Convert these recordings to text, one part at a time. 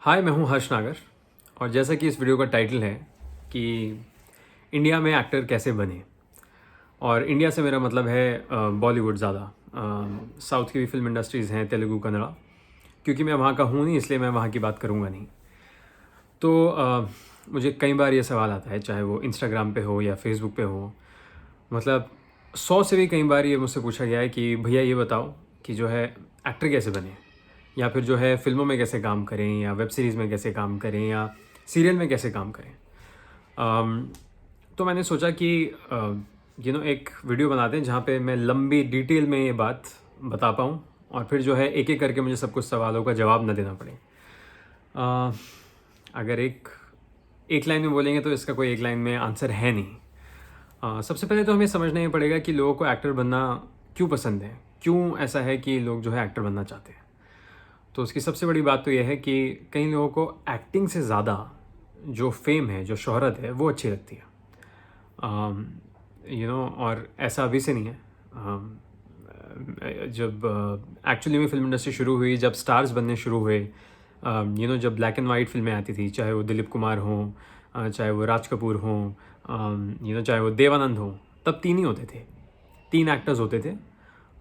हाय, मैं हूँ हर्ष नागर। और जैसा कि इस वीडियो का टाइटल है कि इंडिया में एक्टर कैसे बने, और इंडिया से मेरा मतलब है बॉलीवुड ज़्यादा। साउथ की भी फिल्म इंडस्ट्रीज़ हैं, तेलुगु, कन्नड़ा। क्योंकि मैं वहाँ का हूँ नहीं, इसलिए मैं वहाँ की बात करूँगा नहीं। तो मुझे कई बार ये सवाल आता है, चाहे वो इंस्टाग्राम पे हो या फेसबुक पे हो। मतलब 100 से भी कई बार ये मुझसे पूछा गया है कि भैया ये बताओ कि जो है एक्टर कैसे बने, या फिर जो है फ़िल्मों में कैसे काम करें, या वेब सीरीज़ में कैसे काम करें, या सीरियल में कैसे काम करें। अम, तो मैंने सोचा कि एक वीडियो बनाते हैं जहाँ पे मैं लंबी डिटेल में ये बात बता पाऊँ, और फिर जो है एक एक करके मुझे सब कुछ सवालों का जवाब ना देना पड़े। अ, अगर एक एक लाइन में बोलेंगे तो इसका कोई एक लाइन में आंसर है नहीं। सबसे पहले तो हमें समझना ही पड़ेगा कि लोगों को एक्टर बनना क्यों पसंद है, क्यों ऐसा है कि लोग जो है एक्टर बनना चाहते हैं। तो उसकी सबसे बड़ी बात तो यह है कि कई लोगों को एक्टिंग से ज़्यादा जो फेम है, जो शोहरत है, वो अच्छी लगती है। और ऐसा अभी से नहीं है। जब एक्चुअली में फिल्म इंडस्ट्री शुरू हुई, जब स्टार्स बनने शुरू हुए, जब ब्लैक एंड वाइट फिल्में आती थी, चाहे वो दिलीप कुमार हों, चाहे वो राज कपूर हों, चाहे वो देवानंद हों, तब तीन ही होते थे, तीन एक्टर्स होते थे।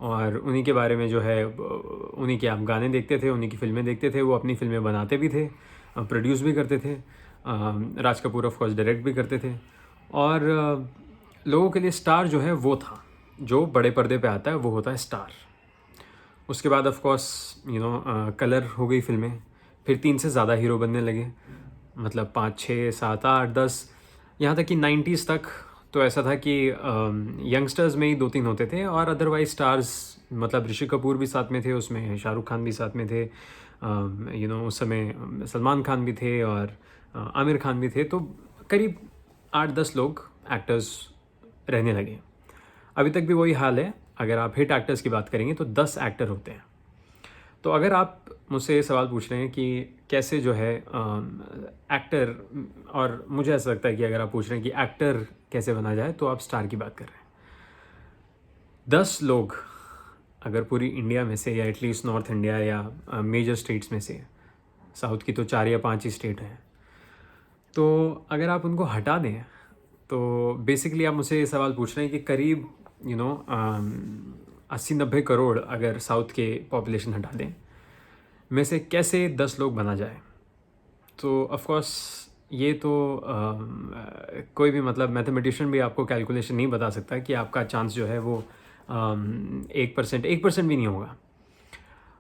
और उन्हीं के बारे में जो है उन्हीं के आप गाने देखते थे, उन्हीं की फ़िल्में देखते थे। वो अपनी फ़िल्में बनाते भी थे, प्रोड्यूस भी करते थे। Raj Kapoor of course direct भी करते थे। और लोगों के लिए स्टार जो है वो था, जो बड़े पर्दे पे आता है वो होता है स्टार। उसके बाद ऑफ कोर्स कलर हो गई फिल्में, फिर 3 से ज़्यादा हीरो बनने लगे। मतलब 5, 6, 7, 8, 10, यहाँ तक कि 90s तक तो ऐसा था कि यंगस्टर्स में ही 2-3 होते थे, और अदरवाइज स्टार्स, मतलब ऋषि कपूर भी साथ में थे उसमें, शाहरुख खान भी साथ में थे, उस समय सलमान खान भी थे, और आमिर खान भी थे। तो करीब 8-10 लोग एक्टर्स रहने लगे। अभी तक भी वही हाल है। अगर आप हिट एक्टर्स की बात करेंगे तो 10 एक्टर होते हैं। तो अगर आप मुझसे ये सवाल पूछ रहे हैं कि कैसे जो है एक्टर, और मुझे ऐसा लगता है कि अगर आप पूछ रहे हैं कि एक्टर कैसे बना जाए, तो आप स्टार की बात कर रहे हैं। 10 लोग अगर पूरी इंडिया में से, या एटलीस्ट नॉर्थ इंडिया या मेजर स्टेट्स में से, साउथ की तो 4 या 5 ही स्टेट हैं, तो अगर आप उनको हटा दें, तो बेसिकली आप मुझसे ये सवाल पूछ रहे हैं कि करीब 80-90 करोड़ अगर साउथ के पॉपुलेशन हटा दें में से कैसे 10 लोग बना जाए। तो ऑफ कोर्स ये तो कोई भी, मतलब मैथमेटिशियन भी आपको कैलकुलेशन नहीं बता सकता कि आपका चांस जो है वो 1% भी नहीं होगा।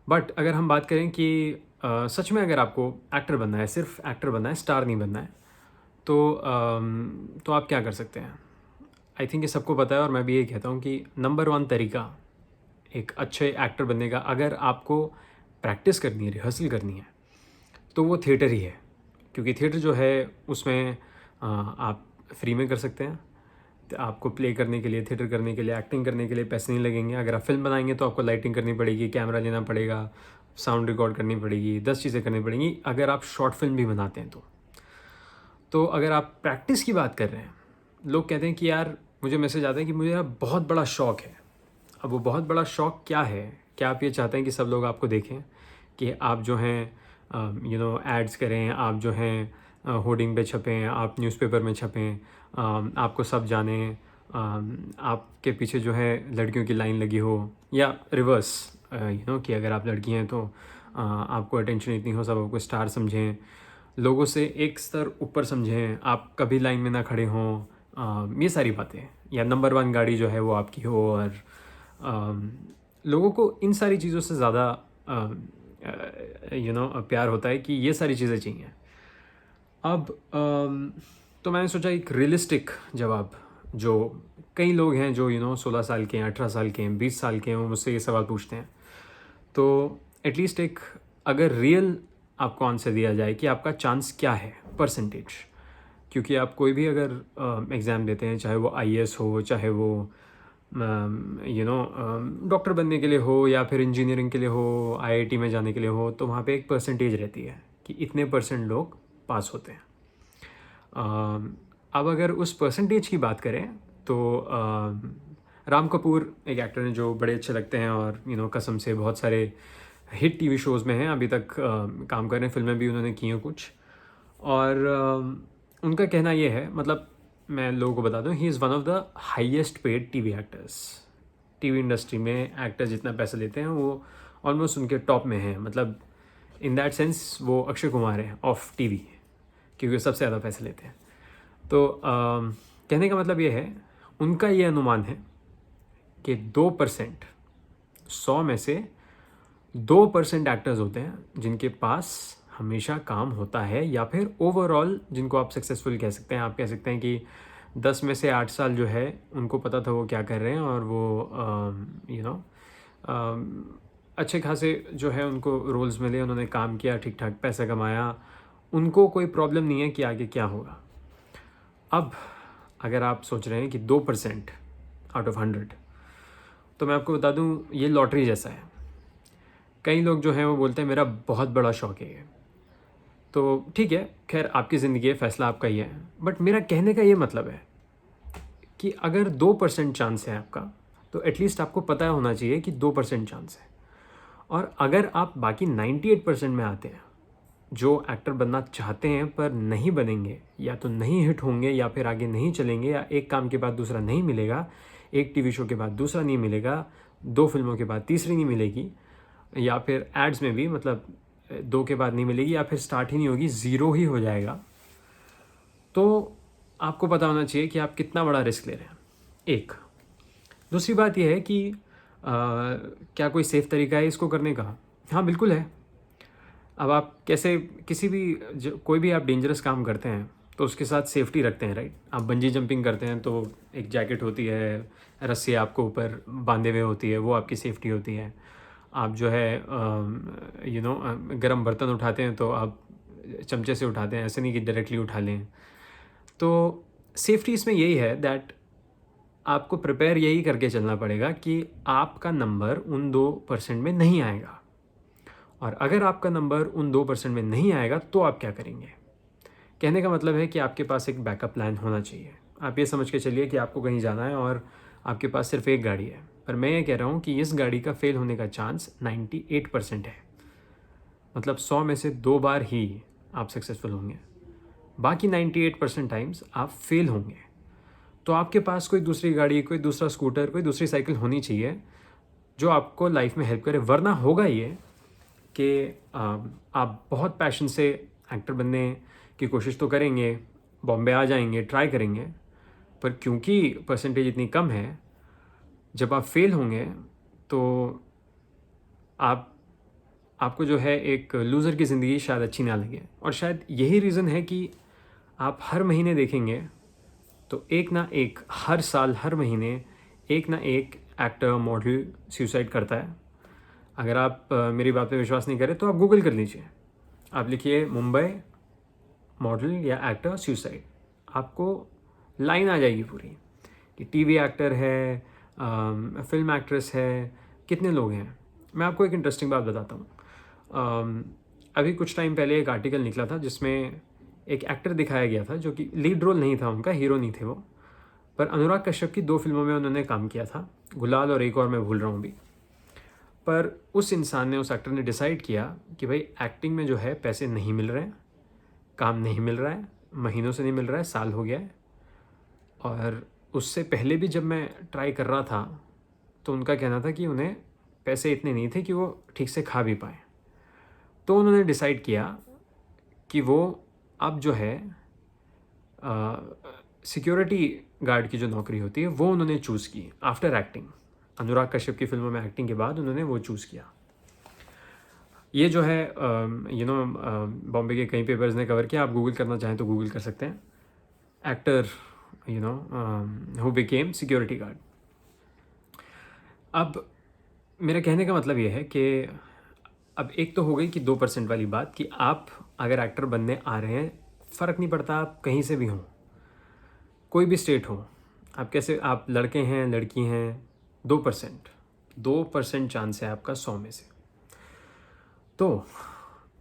बट अगर हम बात करें कि सच में अगर आपको एक्टर बनना है, सिर्फ एक्टर बनना है, स्टार नहीं बनना है, तो आप क्या कर सकते हैं। आई थिंक ये सबको पता है, और मैं भी यही कहता हूँ कि नंबर 1 तरीका एक अच्छे एक्टर बनने का, अगर आपको प्रैक्टिस करनी है, रिहर्सल करनी है, तो वो थिएटर ही है। क्योंकि थिएटर जो है उसमें आप फ्री में कर सकते हैं। तो आपको प्ले करने के लिए, थिएटर करने के लिए, एक्टिंग करने के लिए पैसे नहीं लगेंगे। अगर आप फिल्म बनाएंगे तो आपको लाइटिंग करनी पड़ेगी, कैमरा लेना पड़ेगा, साउंड रिकॉर्ड करनी पड़ेगी, 10 चीज़ें करनी पड़ेंगी। अगर आप शॉर्ट फिल्म भी बनाते हैं तो अगर आप प्रैक्टिस की बात कर रहे हैं, लोग कहते हैं कि यार, मुझे मैसेज आता है कि मुझे यार बहुत बड़ा शौक़ है। अब वो बहुत बड़ा शौक़ क्या है? क्या आप ये चाहते हैं कि सब लोग आपको देखें, कि आप जो हैं एड्स करें, आप जो हैं होर्डिंग पे छपें, आप न्यूज़पेपर में छपें, आपको सब जानें, आपके पीछे जो है लड़कियों की लाइन लगी हो, या रिवर्स कि अगर आप लड़की हैं तो आपको अटेंशन इतनी हो, सब आपको स्टार समझें, लोगों से एक स्तर ऊपर समझें, आप कभी लाइन में ना खड़े हों, ये सारी बातें, या नंबर 1 गाड़ी जो है वो आपकी हो। और लोगों को इन सारी चीज़ों से ज़्यादा प्यार होता है कि ये सारी चीज़ें चाहिए। अब तो मैंने सोचा एक रियलिस्टिक जवाब, जो कई लोग हैं जो 16 साल के हैं, 18 साल के हैं, 20 साल के हैं, वो मुझसे ये सवाल पूछते हैं। तो एटलीस्ट एक अगर रियल आपको आंसर दिया जाए कि आपका चांस क्या है, परसेंटेज। क्योंकि आप कोई भी अगर एग्ज़ाम देते हैं, चाहे वो आईएएस हो, चाहे वो डॉक्टर बनने के लिए हो, या फिर इंजीनियरिंग के लिए हो, आईआईटी में जाने के लिए हो, तो वहाँ पे एक परसेंटेज रहती है कि इतने परसेंट लोग पास होते हैं। अब अगर उस परसेंटेज की बात करें तो राम कपूर एक एक्टर हैं जो बड़े अच्छे लगते हैं, और कसम से बहुत सारे हिट टीवी शोज़ में हैं, अभी तक काम कर रहे हैं, फिल्में भी उन्होंने की हैं कुछ। और उनका कहना ये है, मतलब मैं लोगों को बता दूं, he is one of the highest paid TV actors. TV industry में एक्टर जितना पैसा लेते हैं वो ऑलमोस्ट उनके टॉप में हैं। मतलब इन दैट सेंस वो अक्षय कुमार हैं ऑफ टीवी, क्योंकि वो सबसे ज़्यादा पैसे लेते हैं। तो कहने का मतलब ये है, उनका ये अनुमान है कि 2%, 100 में से 2% एक्टर्स होते हैं जिनके पास हमेशा काम होता है, या फिर ओवरऑल जिनको आप सक्सेसफुल कह सकते हैं। आप कह सकते हैं कि 10 में से 8 साल जो है उनको पता था वो क्या कर रहे हैं, और वो अच्छे खासे जो है उनको रोल्स मिले, उन्होंने काम किया, ठीक ठाक पैसा कमाया, उनको कोई प्रॉब्लम नहीं है कि आगे क्या होगा। अब अगर आप सोच रहे हैं कि 2% आउट ऑफ 100, तो मैं आपको बता दूं ये लॉटरी जैसा है। कई लोग जो हैं वो बोलते हैं मेरा बहुत बड़ा शौक है ये, तो ठीक है, खैर आपकी ज़िंदगी है, फ़ैसला आपका ही है। बट मेरा कहने का ये मतलब है कि अगर 2% चांस है आपका, तो एटलीस्ट आपको पता होना चाहिए कि 2% चांस है। और अगर आप बाकी 98% में आते हैं, जो एक्टर बनना चाहते हैं पर नहीं बनेंगे, या तो नहीं हिट होंगे, या फिर आगे नहीं चलेंगे, या एक काम के बाद दूसरा नहीं मिलेगा, एक टीवी शो के बाद दूसरा नहीं मिलेगा, 2 फिल्मों के बाद तीसरी नहीं मिलेगी, या फिर एड्स में भी मतलब 2 के बाद नहीं मिलेगी, या फिर स्टार्ट ही नहीं होगी, ज़ीरो ही हो जाएगा, तो आपको पता होना चाहिए कि आप कितना बड़ा रिस्क ले रहे हैं। एक दूसरी बात यह है कि क्या कोई सेफ़ तरीका है इसको करने का? हाँ, बिल्कुल है। अब आप कैसे किसी भी कोई भी आप डेंजरस काम करते हैं तो उसके साथ सेफ्टी रखते हैं, राइट? आप बंजी जंपिंग करते हैं तो एक जैकेट होती है, रस्सी आपको ऊपर बांधे हुए होती है, वो आपकी सेफ्टी होती है। आप जो है गर्म बर्तन उठाते हैं तो आप चमचे से उठाते हैं, ऐसे नहीं कि डायरेक्टली उठा लें। तो सेफ्टी इसमें यही है दैट आपको प्रिपेयर यही करके चलना पड़ेगा कि आपका नंबर उन 2% में नहीं आएगा, और अगर आपका नंबर उन 2% में नहीं आएगा तो आप क्या करेंगे। कहने का मतलब है कि आपके पास एक बैकअप प्लान होना चाहिए। आप ये समझ के चलिए कि आपको कहीं जाना है और आपके पास सिर्फ एक गाड़ी है, पर मैं ये कह रहा हूँ कि इस गाड़ी का फेल होने का चांस 98% है। मतलब 100 में से 2 बार ही आप सक्सेसफुल होंगे, बाकी 98% टाइम्स आप फेल होंगे। तो आपके पास कोई दूसरी गाड़ी, कोई दूसरा स्कूटर, कोई दूसरी साइकिल होनी चाहिए जो आपको लाइफ में हेल्प करे। वरना होगा ये कि आप बहुत पैशन से एक्टर बनने की कोशिश तो करेंगे, बॉम्बे आ जाएंगे, ट्राई करेंगे, पर क्योंकि परसेंटेज इतनी कम है, जब आप फेल होंगे तो आपको जो है एक लूज़र की ज़िंदगी शायद अच्छी ना लगे। और शायद यही रीज़न है कि आप हर महीने देखेंगे तो एक ना एक, हर साल हर महीने एक ना एक एक्टर, मॉडल सुसाइड करता है। अगर आप मेरी बात पे विश्वास नहीं करें तो आप गूगल कर लीजिए, आप लिखिए मुंबई मॉडल या एक्टर सुसाइड, आपको लाइन आ जाएगी पूरी कि टीवी एक्टर है, फिल्म एक्ट्रेस है, कितने लोग हैं। मैं आपको एक इंटरेस्टिंग बात बताता हूँ। अभी कुछ टाइम पहले एक आर्टिकल निकला था जिसमें एक एक्टर दिखाया गया था जो कि लीड रोल नहीं था उनका, हीरो नहीं थे वो, पर अनुराग कश्यप की 2 फिल्मों में उन्होंने काम किया था, गुलाल और एक और मैं भूल रहा हूँ भी। पर उस इंसान ने, उस एक्टर ने डिसाइड किया कि भाई एक्टिंग में जो है पैसे नहीं मिल रहे हैं, काम नहीं मिल रहा है, महीनों से नहीं मिल रहा है, साल हो गया है। और उससे पहले भी जब मैं ट्राई कर रहा था तो उनका कहना था कि उन्हें पैसे इतने नहीं थे कि वो ठीक से खा भी पाए। तो उन्होंने डिसाइड किया कि वो अब जो है सिक्योरिटी गार्ड की जो नौकरी होती है वो उन्होंने चूज़ की आफ्टर एक्टिंग। अनुराग कश्यप की फिल्मों में एक्टिंग के बाद उन्होंने वो चूज़ किया। ये जो है बॉम्बे के कई पेपर्स ने कवर किया, आप गूगल करना चाहें तो गूगल कर सकते हैं, actor who became security guard. अब मेरा कहने का मतलब ये है कि अब एक तो हो गई कि 2% वाली बात, कि आप अगर एक्टर बनने आ रहे हैं, फ़र्क नहीं पड़ता आप कहीं से भी हों, कोई भी स्टेट हो, आप कैसे, आप लड़के हैं लड़की हैं, 2% चांस है आपका 100 में से। तो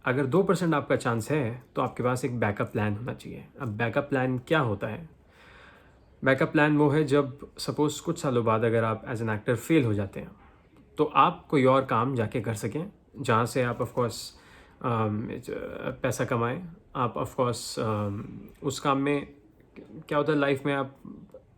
अगर 2% आपका चांस है तो आपके पास एक बैकअप प्लान होना चाहिए। अब बैकअप प्लान क्या होता है? बैकअप प्लान वो है जब सपोज़ कुछ सालों बाद अगर आप एज एन एक्टर फेल हो जाते हैं तो आप कोई और काम जाके कर सकें जहाँ से आप ऑफ कोर्स पैसा कमाएं। आप ऑफ कोर्स उस काम में क्या होता है लाइफ में, आप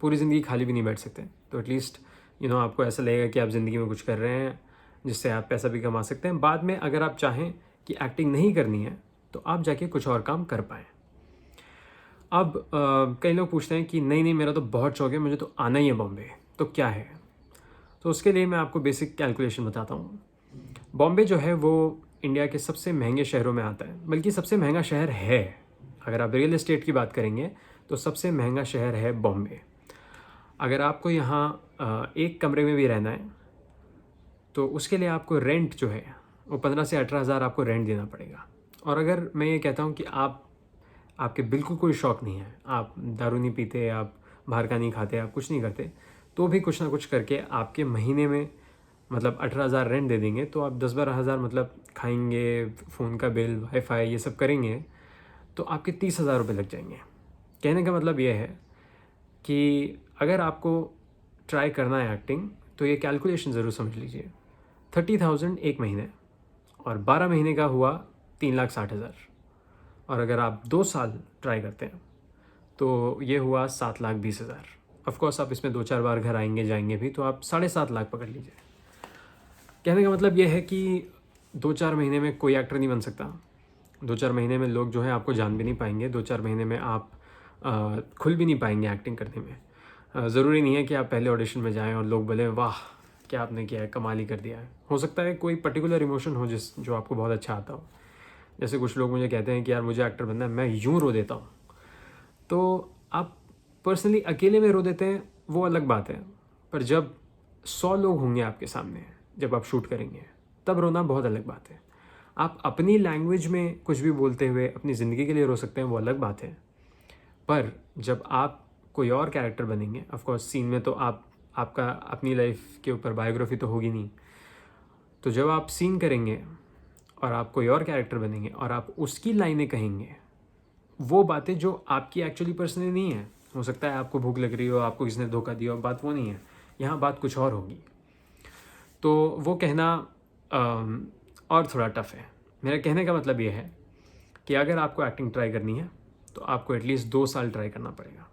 पूरी ज़िंदगी खाली भी नहीं बैठ सकते, तो एटलीस्ट आपको ऐसा लगेगा कि आप ज़िंदगी में कुछ कर रहे हैं जिससे आप पैसा भी कमा सकते हैं। बाद में अगर आप चाहें कि एक्टिंग नहीं करनी है तो आप जाके कुछ और काम कर पाएँ। अब कई लोग पूछते हैं कि नहीं नहीं, मेरा तो बहुत शौक है, मुझे तो आना ही है बॉम्बे, तो क्या है? तो उसके लिए मैं आपको बेसिक कैलकुलेशन बताता हूँ। बॉम्बे जो है वो इंडिया के सबसे महंगे शहरों में आता है, बल्कि सबसे महंगा शहर है। अगर आप रियल एस्टेट की बात करेंगे तो सबसे महंगा शहर है बॉम्बे। अगर आपको यहाँ एक कमरे में भी रहना है तो उसके लिए आपको रेंट जो है वो 15 से 18 हज़ार आपको रेंट देना पड़ेगा। और अगर मैं ये कहता हूँ कि आपके बिल्कुल कोई शौक़ नहीं है, आप दारू नहीं पीते, आप बाहर का नहीं खाते, आप कुछ नहीं करते, तो भी कुछ ना कुछ करके आपके महीने में मतलब 18,000 रेंट दे देंगे, तो आप 10-12 हज़ार मतलब खाएंगे, फ़ोन का बिल, वाईफाई ये सब करेंगे तो आपके 30,000 रुपये लग जाएंगे। कहने का मतलब ये है कि अगर आपको ट्राई करना है एक्टिंग तो ये कैलकुलेशन ज़रूर समझ लीजिए। 30,000 एक महीने और 12 महीने का हुआ 3,60,000। और अगर आप 2 साल ट्राई करते हैं तो ये हुआ 7,20,000। ऑफकोर्स आप इसमें 2-4 बार घर आएंगे जाएंगे भी, तो आप 7.5 लाख पकड़ लीजिए। कहने का मतलब ये है कि 2-4 महीने में कोई एक्टर नहीं बन सकता। 2-4 महीने में लोग जो है आपको जान भी नहीं पाएंगे। 2-4 महीने में आप खुल भी नहीं पाएंगे एक्टिंग करने में। ज़रूरी नहीं है कि आप पहले ऑडिशन में जाएं और लोग बोले वाह क्या आपने किया है, कमाल ही कर दिया है। हो सकता है कोई पर्टिकुलर इमोशन हो जो आपको बहुत अच्छा आता हो। जैसे कुछ लोग मुझे कहते हैं कि यार मुझे एक्टर बनना है, मैं यूँ रो देता हूँ। तो आप पर्सनली अकेले में रो देते हैं वो अलग बात है, पर जब 100 लोग होंगे आपके सामने जब आप शूट करेंगे तब रोना बहुत अलग बात है। आप अपनी लैंग्वेज में कुछ भी बोलते हुए अपनी ज़िंदगी के लिए रो सकते हैं, वो अलग बात है। पर जब आप कोई और कैरेक्टर बनेंगे, ऑफ कोर्स सीन में तो आपका अपनी लाइफ के ऊपर बायोग्राफी तो होगी नहीं, तो जब आप सीन करेंगे और आप कोई और कैरेक्टर बनेंगे और आप उसकी लाइनें कहेंगे, वो बातें जो आपकी एक्चुअली पर्सनली नहीं है। हो सकता है आपको भूख लग रही हो, आपको किसी ने धोखा दिया हो, बात वो नहीं है, यहाँ बात कुछ और होगी। तो वो कहना और थोड़ा टफ है। मेरा कहने का मतलब ये है कि अगर आपको एक्टिंग ट्राई करनी है तो आपको एटलीस्ट 2 साल ट्राई करना पड़ेगा।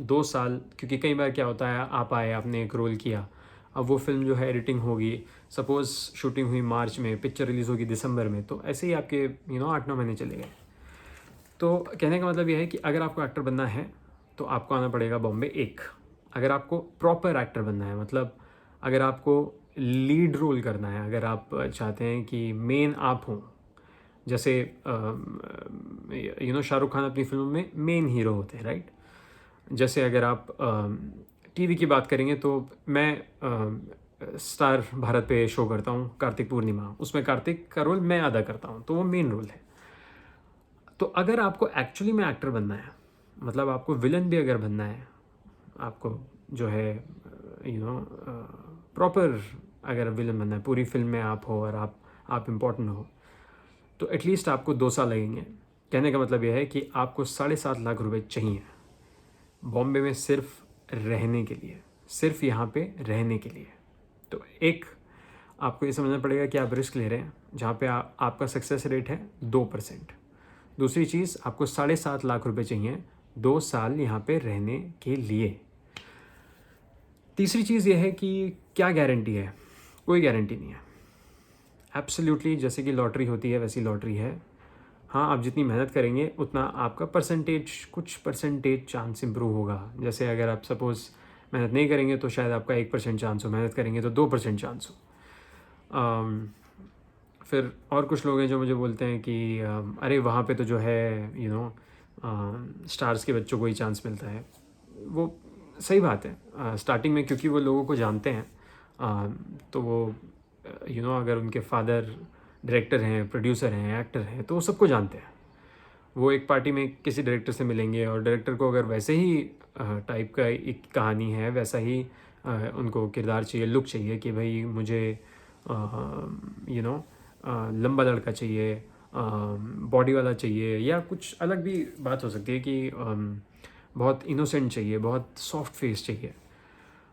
2 साल, क्योंकि कई बार क्या होता है, आप आए, आपने एक रोल किया, अब वो फिल्म जो है एडिटिंग होगी, सपोज़ शूटिंग हुई मार्च में, पिक्चर रिलीज़ होगी दिसंबर में, तो ऐसे ही आपके 8-9 महीने चले गए। तो कहने का मतलब ये है कि अगर आपको एक्टर बनना है तो आपको आना पड़ेगा बॉम्बे। एक, अगर आपको प्रॉपर एक्टर बनना है, मतलब अगर आपको लीड रोल करना है, अगर आप चाहते हैं कि मेन आप हों, जैसे शाहरुख खान अपनी फिल्मों में मेन हीरो होते हैं, राइट? जैसे अगर आप टीवी की बात करेंगे तो मैं स्टार भारत पे शो करता हूँ, कार्तिक पूर्णिमा, उसमें कार्तिक का रोल मैं अदा करता हूँ, तो वो मेन रोल है। तो अगर आपको एक्चुअली में एक्टर बनना है, मतलब आपको विलन भी अगर बनना है, आपको जो है प्रॉपर अगर विलन बनना है, पूरी फिल्म में आप हो और आप इम्पोर्टेंट हो, तो एटलीस्ट आपको 2 साल लगेंगे। कहने का मतलब यह है कि आपको 7.5 लाख रुपए चाहिए बॉम्बे में सिर्फ रहने के लिए, सिर्फ यहाँ पे रहने के लिए। तो एक, आपको ये समझना पड़ेगा कि आप रिस्क ले रहे हैं जहाँ पे आपका सक्सेस रेट है 2%। दूसरी चीज़, आपको 7.5 लाख रुपए चाहिए 2 साल यहाँ पे रहने के लिए। तीसरी चीज़ ये है कि क्या गारंटी है? कोई गारंटी नहीं है। एब्सोल्युटली जैसे कि लॉटरी होती है वैसी लॉटरी है। हाँ, आप जितनी मेहनत करेंगे उतना आपका कुछ परसेंटेज चांस इम्प्रूव होगा। जैसे अगर आप सपोज़ मेहनत नहीं करेंगे तो शायद आपका 1% चांस हो, मेहनत करेंगे तो 2% चांस हो। फिर और कुछ लोग हैं जो मुझे बोलते हैं कि अरे वहाँ पे तो जो है स्टार्स के बच्चों को ही चांस मिलता है। वो सही बात है स्टार्टिंग में, क्योंकि वो लोगों को जानते हैं, तो वो अगर उनके फादर डायरेक्टर हैं, प्रोड्यूसर हैं, एक्टर हैं, तो वो सबको जानते हैं। वो एक पार्टी में किसी डायरेक्टर से मिलेंगे और डायरेक्टर को अगर वैसे ही टाइप का एक कहानी है, वैसा ही उनको किरदार चाहिए, लुक चाहिए कि भाई मुझे लंबा लड़का चाहिए, बॉडी वाला चाहिए, या कुछ अलग भी बात हो सकती है कि बहुत इनोसेंट चाहिए, बहुत सॉफ्ट फेस चाहिए,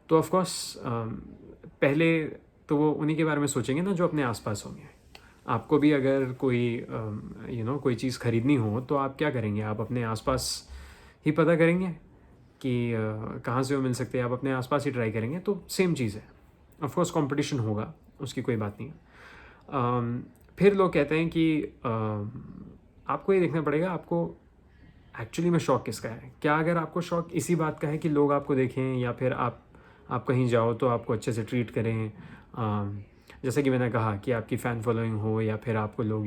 तो ऑफ कोर्स पहले तो वो उन्हीं के बारे में सोचेंगे ना जो अपने आसपास होंगे। आपको भी अगर कोई कोई चीज़ ख़रीदनी हो तो आप क्या करेंगे? आप अपने आसपास ही पता करेंगे कि कहाँ से वो मिल सकते हैं, आप अपने आसपास ही ट्राई करेंगे। तो सेम चीज़ है, ऑफ कोर्स कंपटीशन होगा, उसकी कोई बात नहीं है। फिर लोग कहते हैं कि आपको ये देखना पड़ेगा आपको एक्चुअली में शौक किसका है। क्या अगर आपको शौक इसी बात का है कि लोग आपको देखें या फिर आप कहीं जाओ तो आपको अच्छे से ट्रीट करें, जैसे कि मैंने कहा कि आपकी फ़ैन फॉलोइंग हो या फिर आपको लोग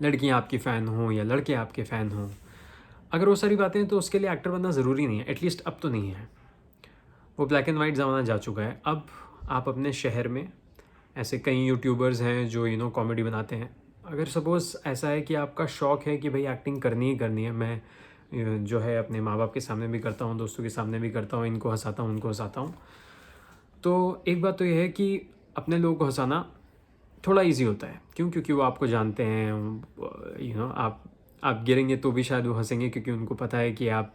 लड़कियां आपकी फ़ैन हों या लड़के आपके फ़ैन हों, अगर वो सारी बातें हैं तो उसके लिए एक्टर बनना ज़रूरी नहीं है, एटलीस्ट अब तो नहीं है। वो ब्लैक एंड वाइट ज़माना जा चुका है। अब आप अपने शहर में ऐसे कई यूट्यूबर्स हैं जो कॉमेडी बनाते हैं। अगर सपोज़ ऐसा है कि आपका शौक़ है कि भाई एक्टिंग करनी ही करनी है, मैं जो है अपने माँ बाप के सामने भी करता हूँ, दोस्तों के सामने भी करता हूँ, इनको हँसाता हूँ, उनको हँसाता हूँ। तो एक बात तो ये है कि अपने लोगों को हँसाना थोड़ा ईज़ी होता है। क्यों? क्योंकि वो आपको जानते हैं। आप गिरेंगे तो भी शायद वो हँसेंगे क्योंकि उनको पता है कि आप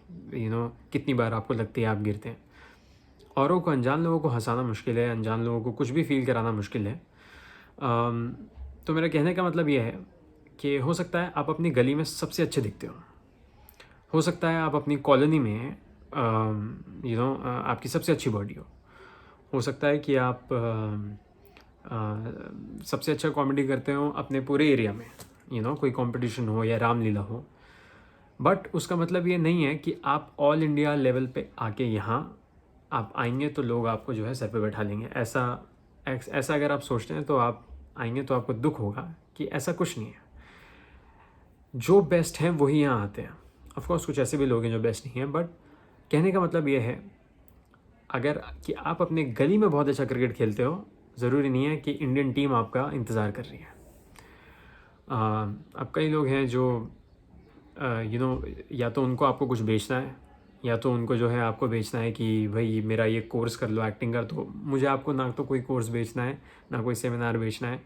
कितनी बार आपको लगती है आप गिरते हैं। औरों को, अनजान लोगों को हँसाना मुश्किल है, अनजान लोगों को कुछ भी फ़ील कराना मुश्किल है। तो मेरा कहने का मतलब ये है कि हो सकता है आप अपनी गली में सबसे अच्छे दिखते हो सकता है आप अपनी कॉलोनी में आपकी सबसे अच्छी बॉडी हो सकता है कि आप सबसे अच्छा कॉमेडी करते हो अपने पूरे एरिया में, कोई कंपटीशन हो या रामलीला हो। बट उसका मतलब ये नहीं है कि आप ऑल इंडिया लेवल पे आके यहाँ आप आएंगे तो लोग आपको जो है सर पे बैठा लेंगे। ऐसा अगर आप सोचते हैं तो आप आएंगे तो आपको दुख होगा कि ऐसा कुछ नहीं है। जो बेस्ट हैं वही यहाँ आते हैं। ऑफ कोर्स कुछ ऐसे भी लोग हैं जो बेस्ट नहीं हैं, बट कहने का मतलब ये है अगर कि आप अपने गली में बहुत अच्छा क्रिकेट खेलते हो, ज़रूरी नहीं है कि इंडियन टीम आपका इंतज़ार कर रही है। अब कई लोग हैं जो या तो उनको आपको कुछ बेचना है या तो उनको जो है आपको बेचना है कि भाई मेरा ये कोर्स कर लो एक्टिंग का। तो मुझे आपको ना तो कोई कोर्स बेचना है ना कोई सेमिनार बेचना है।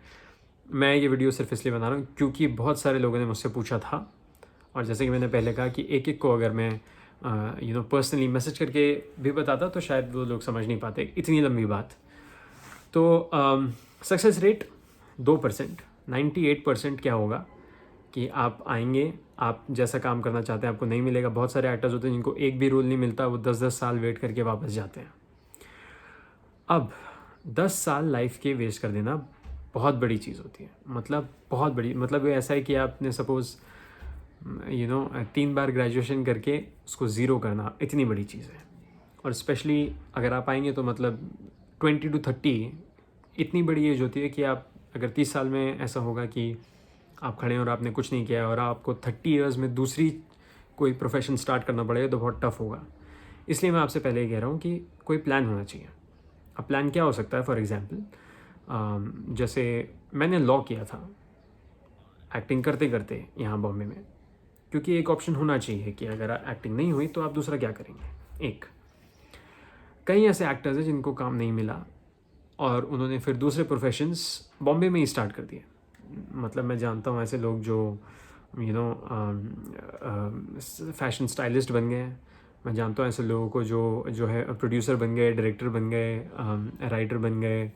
मैं ये वीडियो सिर्फ इसलिए बना रहा हूँ क्योंकि बहुत सारे लोगों ने मुझसे पूछा था, और जैसे कि मैंने पहले कहा कि एक एक को अगर मैं पर्सनली मैसेज करके भी बताता तो शायद वो लोग समझ नहीं पाते इतनी लंबी बात। तो सक्सेस रेट 2%, 98% क्या होगा कि आप आएंगे, आप जैसा काम करना चाहते हैं आपको नहीं मिलेगा। बहुत सारे एक्टर्स होते हैं जिनको एक भी रोल नहीं मिलता, वो 10-10 साल वेट करके वापस जाते हैं। अब 10 साल लाइफ के वेस्ट कर देना बहुत बड़ी चीज़ होती है, मतलब बहुत बड़ी। मतलब ये ऐसा है कि आपने सपोज़ 3 बार ग्रेजुएशन करके उसको ज़ीरो करना इतनी बड़ी चीज़ है। और स्पेशली अगर आप आएंगे तो मतलब 20 to 30 इतनी बड़ी एज होती है कि आप अगर 30 साल में ऐसा होगा कि आप खड़े हैं और आपने कुछ नहीं किया और आपको 30 इयर्स में दूसरी कोई प्रोफेशन स्टार्ट करना पड़ेगा तो बहुत टफ होगा। इसलिए मैं आपसे पहले ही कह रहा हूँ कि कोई प्लान होना चाहिए। अब प्लान क्या हो सकता है? फॉर एग्ज़ाम्पल जैसे मैंने लॉ किया था एक्टिंग करते करते यहाँ बॉम्बे में, क्योंकि एक ऑप्शन होना चाहिए कि अगर एक्टिंग नहीं हुई तो आप दूसरा क्या करेंगे। कई ऐसे एक्टर्स हैं जिनको काम नहीं मिला और उन्होंने फिर दूसरे प्रोफेशंस बॉम्बे में ही स्टार्ट कर दिए। मतलब मैं जानता हूँ ऐसे लोग जो फैशन स्टाइलिस्ट बन गए हैं। मैं जानता हूँ ऐसे लोगों को जो है प्रोड्यूसर बन गए, डायरेक्टर बन गए, राइटर बन गए।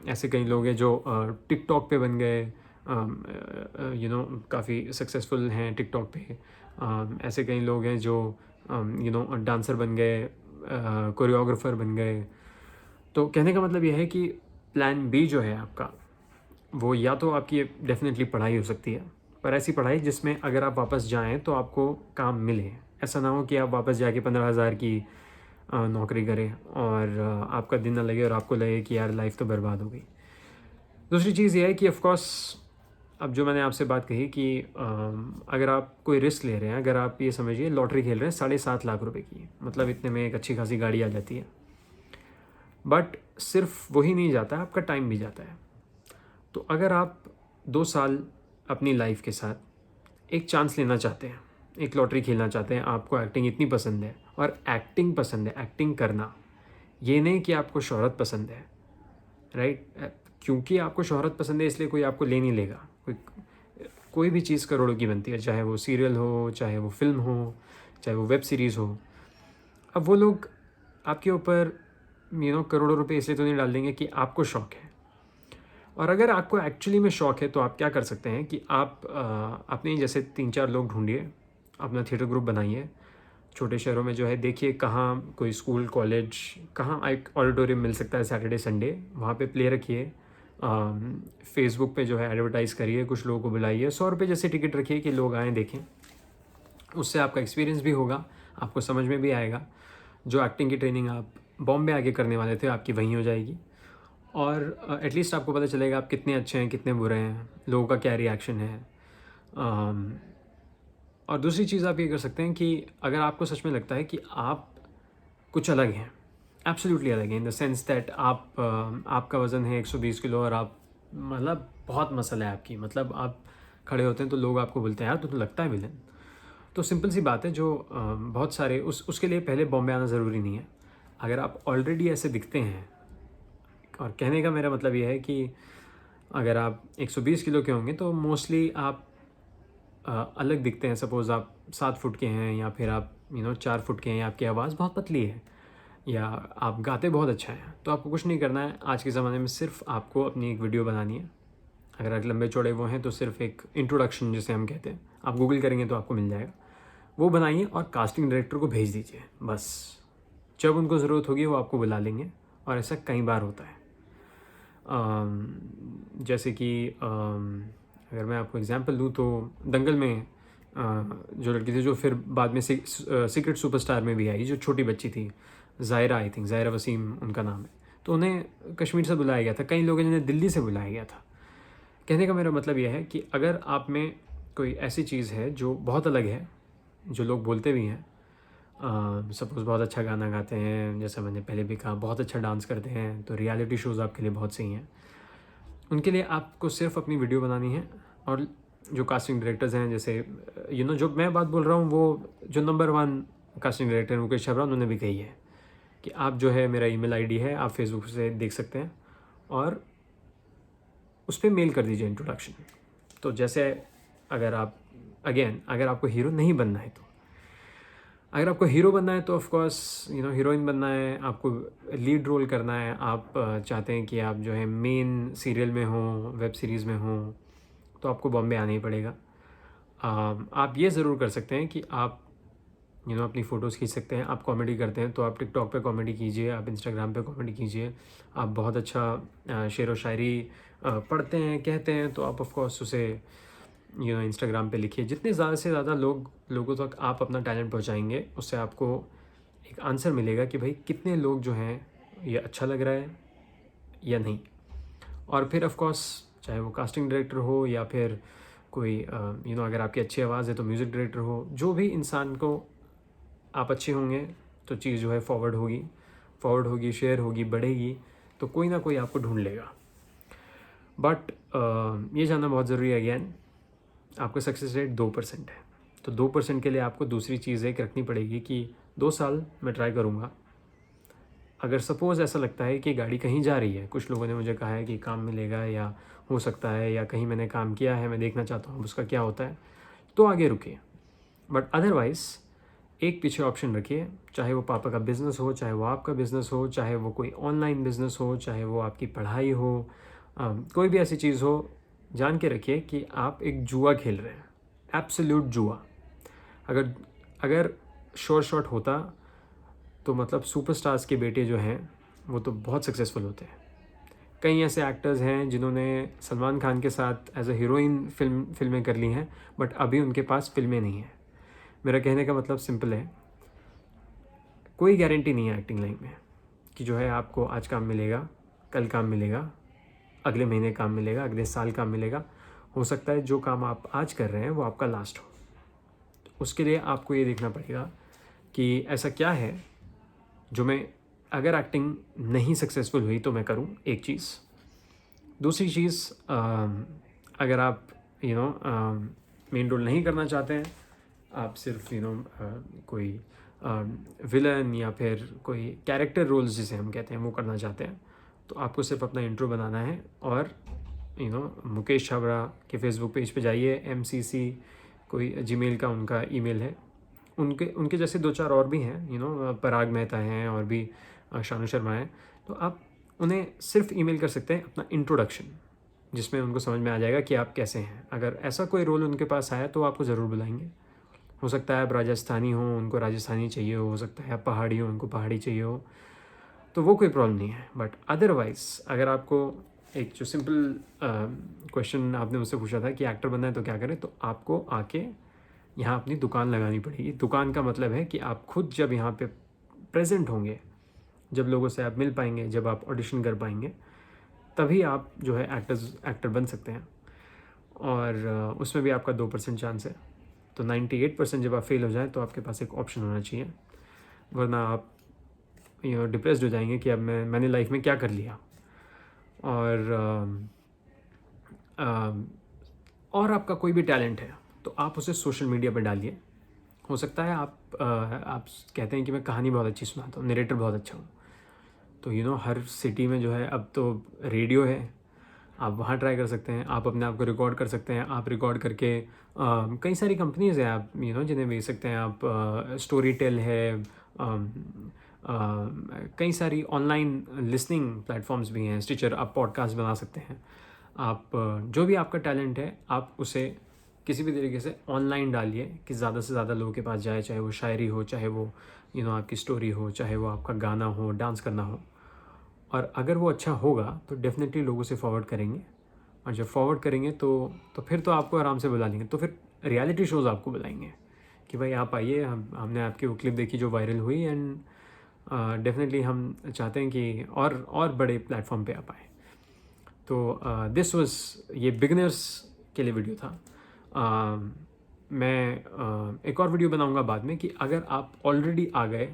ऐसे कई लोग हैं जो टिकटॉक पे बन गए, काफ़ी सक्सेसफुल हैं टिकटॉक पे। ऐसे कई लोग हैं जो डांसर बन गए, कोरियोग्राफर बन गए। तो कहने का मतलब यह है कि प्लान बी जो है आपका, वो या तो आपकी डेफिनेटली पढ़ाई हो सकती है, पर ऐसी पढ़ाई जिसमें अगर आप वापस जाएं तो आपको काम मिले। ऐसा ना हो कि आप वापस जाके 15,000 की नौकरी करें और आपका दिन ना लगे और आपको लगे कि यार लाइफ तो बर्बाद हो गई। दूसरी चीज़ ये है कि ऑफ कोर्स अब जो मैंने आपसे बात कही कि अगर आप कोई रिस्क ले रहे हैं, अगर आप ये समझिए लॉटरी खेल रहे हैं 7.5 लाख रुपए की, मतलब इतने में एक अच्छी खासी गाड़ी आ जाती है। बट सिर्फ वही नहीं जाता, आपका टाइम भी जाता है। तो अगर आप 2 साल अपनी लाइफ के साथ एक चांस लेना चाहते हैं, एक लॉटरी खेलना चाहते हैं, आपको एक्टिंग इतनी पसंद है और एक्टिंग पसंद है, एक्टिंग करना, ये नहीं कि आपको शोहरत पसंद है, राइट? क्योंकि आपको शोहरत पसंद है इसलिए कोई आपको ले नहीं लेगा। कोई भी चीज़ करोड़ों की बनती है, चाहे वो सीरियल हो, चाहे वो फिल्म हो, चाहे वो वेब सीरीज़ हो। अब वो लोग आपके ऊपर करोड़ों रुपए इसलिए तो नहीं डाल देंगे कि आपको शौक है। और अगर आपको एक्चुअली में शौक है तो आप क्या कर सकते हैं कि आप अपने जैसे 3-4 लोग ढूंढिए, अपना थिएटर ग्रुप बनाइए, छोटे शहरों में जो है देखिए कहाँ कोई स्कूल कॉलेज, कहाँ एक ऑडिटोरियम मिल सकता है सैटरडे संडे, वहाँ पे प्ले रखिए, फेसबुक पे जो है एडवर्टाइज़ करिए, कुछ लोगों को बुलाइए, 100 रुपये जैसे टिकट रखिए कि लोग आएँ देखें। उससे आपका एक्सपीरियंस भी होगा, आपको समझ में भी आएगा। जो एक्टिंग की ट्रेनिंग आप बॉम्बे आके करने वाले थे आपकी वहीं हो जाएगी, और एटलीस्ट आपको पता चलेगा आप कितने अच्छे हैं, कितने बुरे हैं, लोगों का क्या रिएक्शन है। और दूसरी चीज़ आप ये कर सकते हैं कि अगर आपको सच में लगता है कि आप कुछ अलग हैं, एब्सोल्युटली अलग हैं, इन द सेंस दैट आपका वज़न है 120 किलो और आप मतलब बहुत मसल है आपकी, मतलब आप खड़े होते हैं तो लोग आपको बोलते हैं यार तो लगता है विलन। तो सिंपल सी बात है, जो बहुत सारे उसके लिए पहले बॉम्बे आना ज़रूरी नहीं है। अगर आप ऑलरेडी ऐसे दिखते हैं, और कहने का मेरा मतलब ये है कि अगर आप 120 किलो के होंगे तो मोस्टली आप अलग दिखते हैं। सपोज़ आप 7 फुट के हैं, या फिर आप 4 फुट के हैं, या आपकी आवाज़ बहुत पतली है, या आप गाते बहुत अच्छा है, तो आपको कुछ नहीं करना है आज के ज़माने में, सिर्फ आपको अपनी एक वीडियो बनानी है। अगर आप लंबे चौड़े वो हैं तो सिर्फ एक इंट्रोडक्शन जिसे हम कहते हैं, आप गूगल करेंगे तो आपको मिल जाएगा, वो बनाइए और कास्टिंग डायरेक्टर को भेज दीजिए। बस जब उनको ज़रूरत होगी वो आपको बुला लेंगे, और ऐसा कई बार होता है। जैसे कि अगर मैं आपको एग्जांपल दूँ तो दंगल में जो लड़की थी जो फिर बाद में सीक्रेट सुपरस्टार में भी आई, जो छोटी बच्ची थी, ज़ायरा, आई थिंक ज़ायरा वसीम उनका नाम है, तो उन्हें कश्मीर से बुलाया गया था, कई लोगों ने दिल्ली से बुलाया गया था। कहने का मेरा मतलब यह है कि अगर आप में कोई ऐसी चीज़ है जो बहुत अलग है, जो लोग बोलते भी हैं, सपोज़ बहुत अच्छा गाना गाते हैं, जैसा मैंने पहले भी कहा, बहुत अच्छा डांस करते हैं, तो रियलिटी शोज़ आपके लिए बहुत सही हैं। उनके लिए आपको सिर्फ अपनी वीडियो बनानी है, और जो कास्टिंग डायरेक्टर्स हैं, जैसे जो मैं बात बोल रहा हूँ वो जो number 1 casting director Mukesh Chhabra, उन्होंने भी कही है कि आप जो है, मेरा ईमेल आईडी है, आप फेसबुक से देख सकते हैं, और उस पर मेल कर दीजिए इंट्रोडक्शन। तो जैसे अगर आपको हीरो नहीं बनना है, तो अगर आपको हीरो बनना है तो ऑफ कोर्स हीरोइन बनना है, आपको लीड रोल करना है, आप चाहते हैं कि आप जो है मेन सीरियल में हो, वेब सीरीज़ में हो, तो आपको बॉम्बे आना ही पड़ेगा। आप ये ज़रूर कर सकते हैं कि आप अपनी फ़ोटोज़ खींच सकते हैं। आप कॉमेडी करते हैं तो आप टिकटॉक पे कॉमेडी कीजिए, आप इंस्टाग्राम पे कॉमेडी कीजिए। आप बहुत अच्छा शेर व शायरी पढ़ते हैं, कहते हैं, तो आप ऑफ कोर्स उसे इंस्टाग्राम पे लिखिए। जितने ज़्यादा से ज़्यादा लोगों तक आप अपना टैलेंट पहुंचाएंगे, उससे आपको एक आंसर मिलेगा कि भाई कितने लोग जो हैं ये अच्छा लग रहा है या नहीं। और फिर ऑफ कोर्स चाहे वो कास्टिंग डायरेक्टर हो, या फिर कोई अगर आपकी अच्छी आवाज़ है तो म्यूज़िक डायरेक्टर हो, जो भी इंसान को आप अच्छे होंगे तो चीज़ जो है फॉरवर्ड होगी, शेयर होगी, बढ़ेगी, तो कोई ना कोई आपको ढूंढ लेगा। बट ये जानना बहुत ज़रूरी है, अगेन आपका सक्सेस रेट 2% है, तो 2% के लिए आपको दूसरी चीज़ एक रखनी पड़ेगी कि 2 साल मैं ट्राई करूँगा। अगर सपोज़ ऐसा लगता है कि गाड़ी कहीं जा रही है, कुछ लोगों ने मुझे कहा है कि काम मिलेगा, या हो सकता है, या कहीं मैंने काम किया है, मैं देखना चाहता हूँ उसका क्या होता है, तो आगे रुकिए। बट अदरवाइज़ एक पीछे ऑप्शन रखिए, चाहे वो पापा का बिज़नेस हो, चाहे वो आपका बिज़नेस हो, चाहे वो कोई ऑनलाइन बिज़नेस हो, चाहे वो आपकी पढ़ाई हो, कोई भी ऐसी चीज़ हो, जान के रखिए कि आप एक जुआ खेल रहे हैं, एब्सोल्यूट जुआ। अगर श्योर शॉट होता तो मतलब सुपरस्टार्स के बेटे जो हैं वो तो बहुत सक्सेसफुल होते हैं। कई ऐसे एक्टर्स हैं जिन्होंने सलमान खान के साथ एज अ हीरोइन फिल्में कर ली हैं, बट अभी उनके पास फिल्में नहीं हैं। मेरा कहने का मतलब सिंपल है, कोई गारंटी नहीं है एक्टिंग लाइन में कि जो है आपको आज काम मिलेगा, कल काम मिलेगा, अगले महीने काम मिलेगा, अगले साल काम मिलेगा। हो सकता है जो काम आप आज कर रहे हैं वो आपका लास्ट हो। तो उसके लिए आपको ये देखना पड़ेगा कि ऐसा क्या है जो मैं, अगर एक्टिंग नहीं सक्सेसफुल हुई तो मैं करूं, एक चीज़। दूसरी चीज़, अगर आप मेन रोल नहीं करना चाहते हैं, आप सिर्फ कोई विलन या फिर कोई कैरेक्टर रोल्स जिसे हम कहते हैं वो करना चाहते हैं, तो आपको सिर्फ अपना इंट्रो बनाना है, और मुकेश छाबड़ा के फेसबुक पेज पे जाइए, MCC कोई जीमेल का उनका ईमेल है, उनके जैसे 2-4 और भी हैं, पराग मेहता हैं, और भी शानू शर्मा है, तो आप उन्हें सिर्फ ईमेल कर सकते हैं अपना इंट्रोडक्शन, जिसमें उनको समझ में आ जाएगा कि आप कैसे हैं। अगर ऐसा कोई रोल उनके पास आया तो आपको ज़रूर बुलाएंगे। हो सकता है आप राजस्थानी हो, उनको राजस्थानी चाहिए हो सकता है आप पहाड़ी हो, उनको पहाड़ी चाहिए हो, तो वो कोई प्रॉब्लम नहीं है। बट अदरवाइज़ अगर आपको एक जो सिंपल क्वेश्चन आपने मुझसे पूछा था कि एक्टर बनना है तो क्या करें, तो आपको आके यहाँ अपनी दुकान लगानी पड़ेगी। दुकान का मतलब है कि आप खुद जब यहाँ पे प्रेजेंट होंगे, जब लोगों से आप मिल पाएंगे, जब आप ऑडिशन कर पाएंगे, तभी आप जो है एक्टर बन सकते हैं। और उसमें भी आपका 2% चांस है। तो 98% जब आप फेल हो जाएं तो आपके पास एक ऑप्शन होना चाहिए, वरना आप डिप्रेस्ड हो जाएंगे कि अब मैंने लाइफ में क्या कर लिया। और आपका कोई भी टैलेंट है तो आप उसे सोशल मीडिया पर डालिए। हो सकता है आप कहते हैं कि मैं कहानी बहुत अच्छी सुनाता हूँ, नरेटर बहुत अच्छा हूँ, तो हर सिटी में जो है अब तो रेडियो है, आप वहाँ ट्राई कर सकते हैं। आप अपने आप को रिकॉर्ड कर सकते हैं। आप रिकॉर्ड करके कई सारी कंपनीज़ हैं आप जिन्हें भेज सकते हैं आप। स्टोरी टेल है, कई सारी ऑनलाइन लिसनिंग प्लेटफॉर्म्स भी हैं, स्टिचर, आप पॉडकास्ट बना सकते हैं। आप जो भी आपका टैलेंट है आप उसे किसी भी तरीके से ऑनलाइन डालिए कि ज़्यादा से ज़्यादा लोगों के पास जाए, चाहे वो शायरी हो, चाहे वो आपकी स्टोरी हो, चाहे वो आपका गाना हो, डांस करना हो। और अगर वो अच्छा होगा तो डेफिनेटली लोग उसे फॉरवर्ड करेंगे, और जब फॉरवर्ड करेंगे तो फिर तो आपको आराम से बुला लेंगे। तो फिर रियलिटी शोज़ आपको बुलाएंगे कि भाई आप आइए, हमने आपकी वो क्लिप देखी जो वायरल हुई, एंड डेफिनेटली हम चाहते हैं कि और बड़े प्लेटफॉर्म पे आप आए। तो दिस वाज, ये बिगनर्स के लिए वीडियो था। मैं एक और वीडियो बनाऊंगा बाद में कि अगर आप ऑलरेडी आ गए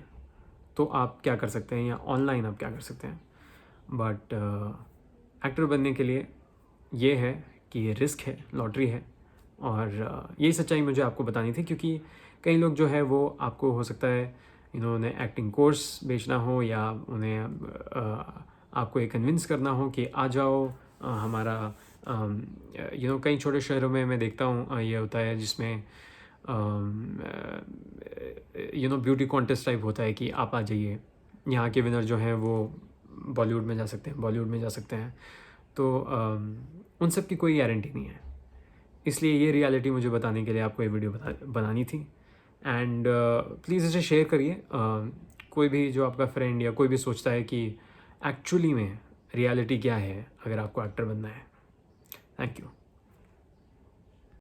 तो आप क्या कर सकते हैं, या ऑनलाइन आप क्या कर सकते हैं। बट एक्टर बनने के लिए ये है कि ये रिस्क है, लॉटरी है, और यही सच्चाई मुझे आपको बतानी थी, क्योंकि कई लोग जो है वो आपको हो सकता है उन्हें एक्टिंग कोर्स बेचना हो, या उन्हें आपको ये कन्विंस करना हो कि आ जाओ हमारा कई छोटे शहरों में मैं देखता हूँ ये होता है, जिसमें ब्यूटी कॉन्टेस्ट टाइप होता है कि आप आ जाइए, यहाँ के विनर जो हैं वो बॉलीवुड में जा सकते हैं, बॉलीवुड में जा सकते हैं। तो उन सब की कोई गारंटी नहीं है। इसलिए ये रियलिटी मुझे बताने के लिए आपको ये वीडियो बनानी थी। एंड प्लीज़ इसे शेयर करिए। कोई भी जो आपका फ्रेंड या कोई भी सोचता है कि एक्चुअली में रियलिटी क्या है अगर आपको एक्टर बनना है। Thank you.